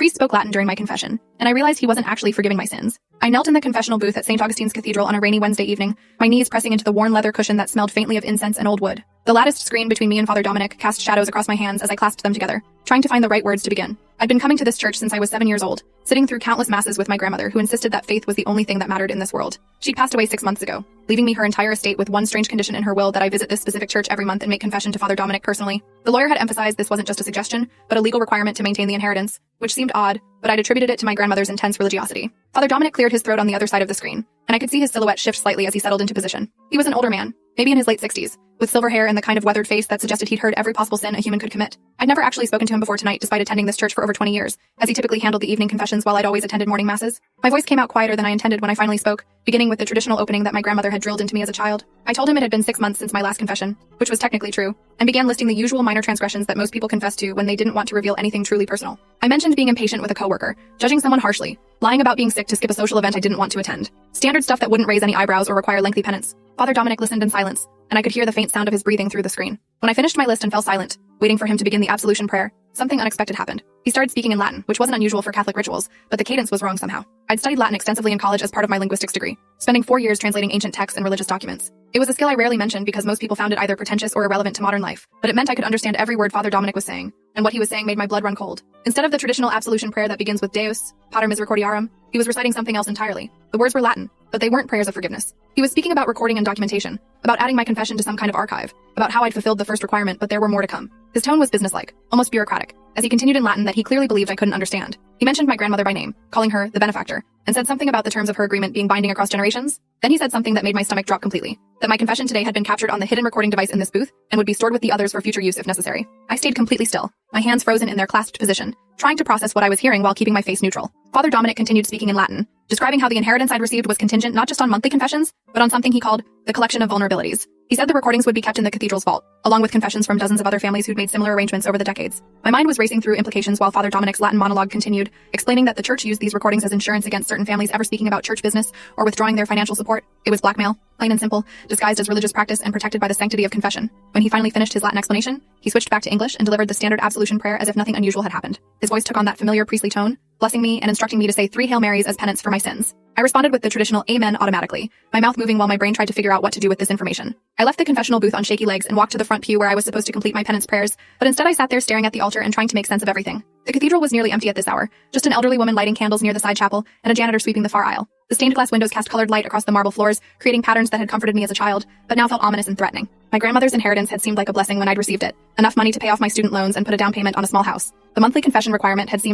priest spoke Latin during my confession, and I realized he wasn't actually forgiving my sins. I knelt in the confessional booth at St. Augustine's Cathedral on a rainy Wednesday evening, my knees pressing into the worn leather cushion that smelled faintly of incense and old wood. The latticed screen between me and Father Dominic cast shadows across my hands as I clasped them together, trying to find the right words to begin. I'd been coming to this church since I was 7 years old, sitting through countless masses with my grandmother, who insisted that faith was the only thing that mattered in this world. She'd passed away 6 months ago, leaving me her entire estate with one strange condition in her will that I visit this specific church every month and make confession to Father Dominic personally. The lawyer had emphasized this wasn't just a suggestion, but a legal requirement to maintain the inheritance, which seemed odd, but I'd attributed it to my grandmother's intense religiosity. Father Dominic cleared his throat on the other side of the screen, and I could see his silhouette shift slightly as he settled into position. He was an older man, maybe in his late 60s, with silver hair and the kind of weathered face that suggested he'd heard every possible sin a human could commit. I'd never actually spoken to him before tonight, despite attending this church for over 20 years, as he typically handled the evening confessions while I'd always attended morning masses. My voice came out quieter than I intended when I finally spoke, beginning with the traditional opening that my grandmother had drilled into me as a child. I told him it had been 6 months since my last confession, which was technically true, and began listing the usual minor transgressions that most people confess to when they didn't want to reveal anything truly personal. I mentioned being impatient with a coworker, judging someone harshly, lying about being sick to skip a social event I didn't want to attend. Standard stuff that wouldn't raise any eyebrows or require lengthy penance. Father Dominic listened in silence, and I could hear the faint sound of his breathing through the screen. When I finished my list and fell silent, waiting for him to begin the absolution prayer, something unexpected happened. He started speaking in Latin, which wasn't unusual for Catholic rituals, but the cadence was wrong somehow. I'd studied Latin extensively in college as part of my linguistics degree, spending 4 years translating ancient texts and religious documents. It was a skill I rarely mentioned because most people found it either pretentious or irrelevant to modern life, but it meant I could understand every word Father Dominic was saying, and what he was saying made my blood run cold. Instead of the traditional absolution prayer that begins with Deus, Pater Misericordiarum, he was reciting something else entirely. The words were Latin, but they weren't prayers of forgiveness. He was speaking about recording and documentation, about adding my confession to some kind of archive, about how I'd fulfilled the first requirement, but there were more to come. His tone was businesslike, almost bureaucratic, as he continued in Latin that he clearly believed I couldn't understand. He mentioned my grandmother by name, calling her the benefactor, and said something about the terms of her agreement being binding across generations. Then he said something that made my stomach drop completely, that my confession today had been captured on the hidden recording device in this booth and would be stored with the others for future use if necessary. I stayed completely still, my hands frozen in their clasped position, trying to process what I was hearing while keeping my face neutral. Father Dominic continued speaking in Latin, describing how the inheritance I'd received was contingent not just on monthly confessions, but on something he called the collection of vulnerabilities. He said the recordings would be kept in the cathedral's vault, along with confessions from dozens of other families who'd made similar arrangements over the decades. My mind was racing through implications while Father Dominic's Latin monologue continued, explaining that the church used these recordings as insurance against certain families ever speaking about church business or withdrawing their financial support. It was blackmail, plain and simple, disguised as religious practice and protected by the sanctity of confession. When he finally finished his Latin explanation, he switched back to English and delivered the standard absolution prayer as if nothing unusual had happened. His voice took on that familiar priestly tone, blessing me and instructing me to say 3 Hail Marys as penance for my sins. I responded with the traditional Amen automatically, my mouth moving while my brain tried to figure out what to do with this information. I left the confessional booth on shaky legs and walked to the front pew where I was supposed to complete my penance prayers, but instead I sat there staring at the altar and trying to make sense of everything. The cathedral was nearly empty at this hour, just an elderly woman lighting candles near the side chapel and a janitor sweeping the far aisle. The stained glass windows cast colored light across the marble floors, creating patterns that had comforted me as a child, but now felt ominous and threatening. My grandmother's inheritance had seemed like a blessing when I'd received it, enough money to pay off my student loans and put a down payment on a small house. The monthly confession requirement had seemed